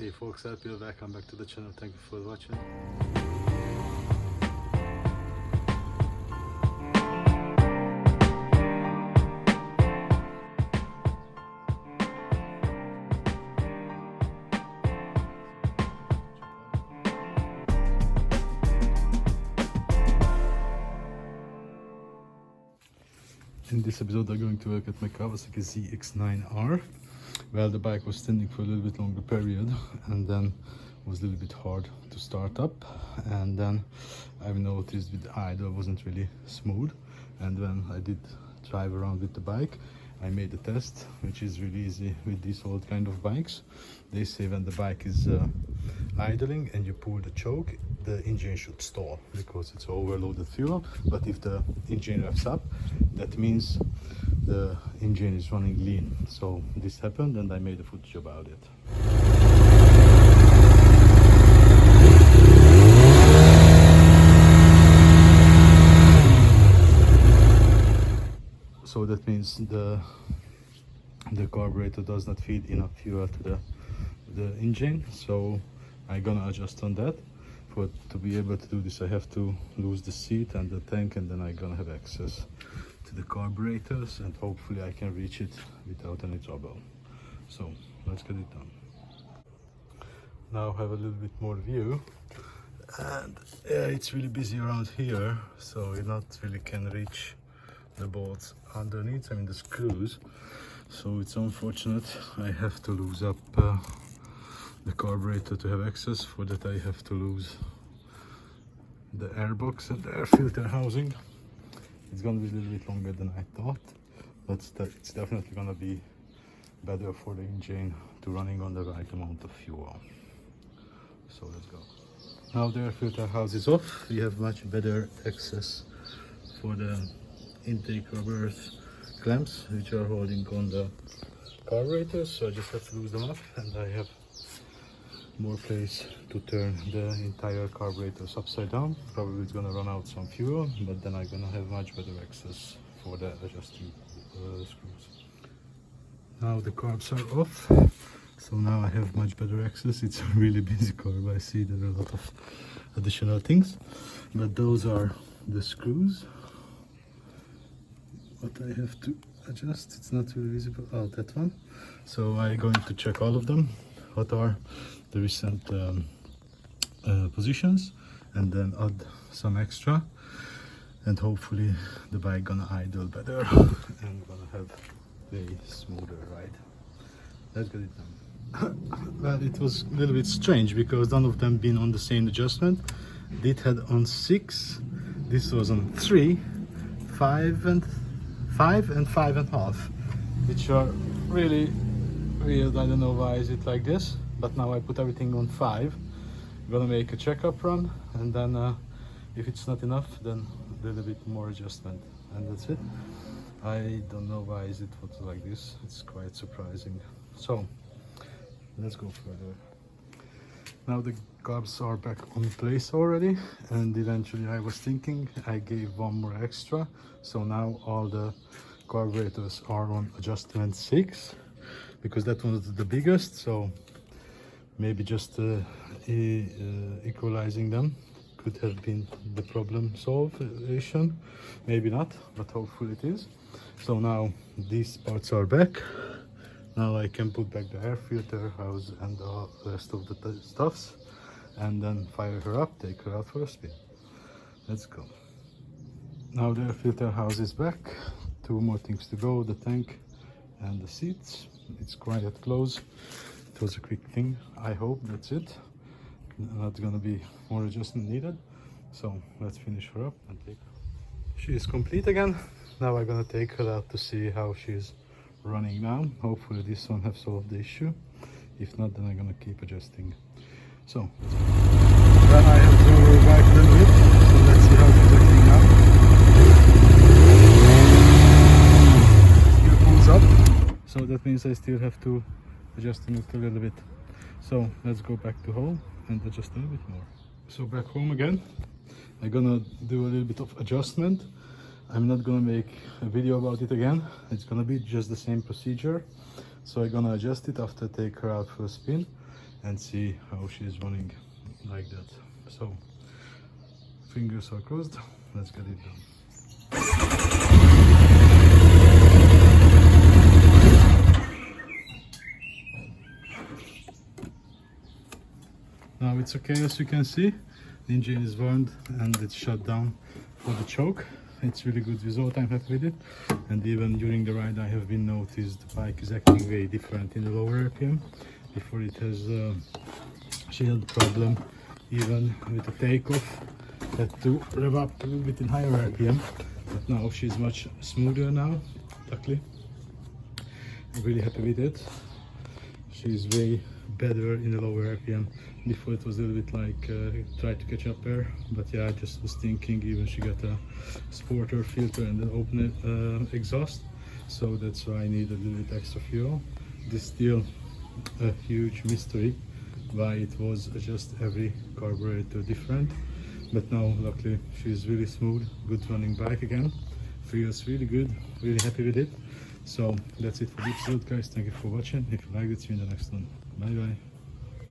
Hey folks, welcome back to the channel. Thank you for watching. In this episode I'm going to look at my Kawasaki ZX9R. Well, the bike was standing for a little bit longer period and then was a little bit hard to start up, and then I've noticed with the idle wasn't really smooth, and when I did drive around with the bike I made a test, which is really easy with these old kind of bikes. They say when the bike is idling and you pull the choke, the engine should stall because it's overloaded fuel, but if the engine revs up, that means the engine is running lean. So this happened and I made a footage about it. So that means the carburetor does not feed enough fuel to the engine, so I'm gonna adjust on that. To be able to do this I have to lose the seat and the tank, and then I'm gonna have access to the carburetors and hopefully I can reach it without any trouble. So let's get it done. Now I have a little bit more view, and yeah, it's really busy around here, so you not really can reach the bolts underneath, I mean the screws, so it's unfortunate. I have to lose up the carburetor to have access. For that I have to lose the airbox and the air filter housing. It's gonna be a little bit longer than I thought, but it's definitely gonna be better for the engine to running on the right amount of fuel. So let's go. Now the air filter house is off, we have much better access for the intake rubber clamps which are holding on the carburetor, so I just have to lose them up and I have more place to turn the entire carburetors upside down. Probably it's gonna run out some fuel, but then I'm gonna have much better access for the adjusting screws. Now the carbs are off, so now I have much better access. It's a really busy carb. I see there are a lot of additional things, but those are the screws. What I have to adjust, it's not really visible. Oh, that one. So I'm going to check all of them, what are the recent positions, and then add some extra, and hopefully the bike gonna idle better and gonna have a smoother ride. Let's get it done. Well, it was a little bit strange because none of them been on the same adjustment. It had on 6, this was on 3, 5 and 5.5, which are really weird. I don't know why is it like this, but now I put everything on 5. I'm gonna make a checkup run, and then if it's not enough, then a little bit more adjustment, and that's it. I don't know why is it like this. It's quite surprising. So let's go further. Now the carbs are back on place already, and eventually I was thinking I gave one more extra, so now all the carburetors are on adjustment 6 because that one was the biggest, so maybe just equalizing them could have been the problem solution. Maybe not, but hopefully it is. So now these parts are back. Now I can put back the air filter house and the rest of the stuffs, and then fire her up, take her out for a spin. Let's go. Now the air filter house is back. 2 more things to go, the tank and the seats. It's quite close. It was a quick thing. I hope that's it. Not gonna be more adjustment needed. So let's finish her up and take her. She is complete again. Now I'm gonna take her out to see how she's running now. Hopefully this one have solved the issue. If not, then I'm gonna keep adjusting. So then I have to go back a little bit. So let's see how she's acting now. Still pulls up, so that means I still have to adjust it a little bit. So let's go back to home and adjust a little bit more. So back home again. I'm gonna do a little bit of adjustment. I'm not gonna make a video about it again. It's gonna be just the same procedure. So I'm gonna adjust it after I take her out for a spin, and see how she is running like that. So fingers are crossed, let's get it done. Now it's okay, as you can see, the engine is burned and it's shut down for the choke. It's really good result, I'm happy with it. And even during the ride I have been noticed the bike is acting very different in the lower RPM. Before it has she had a problem even with the takeoff, had to rev up a little bit in higher RPM, but now she's much smoother now, luckily. I'm really happy with it. She's way better in the lower RPM. Before it was a little bit like try to catch up her, but yeah, I just was thinking, even she got a sporter filter and an open exhaust, so that's why I need a little bit extra fuel. This is still a huge mystery why it was just every carburetor different, but now luckily she's really smooth, good running bike again, feels really good, really happy with it. So that's it for this episode, guys. Thank you for watching. If you liked it, see you in the next one. Bye bye.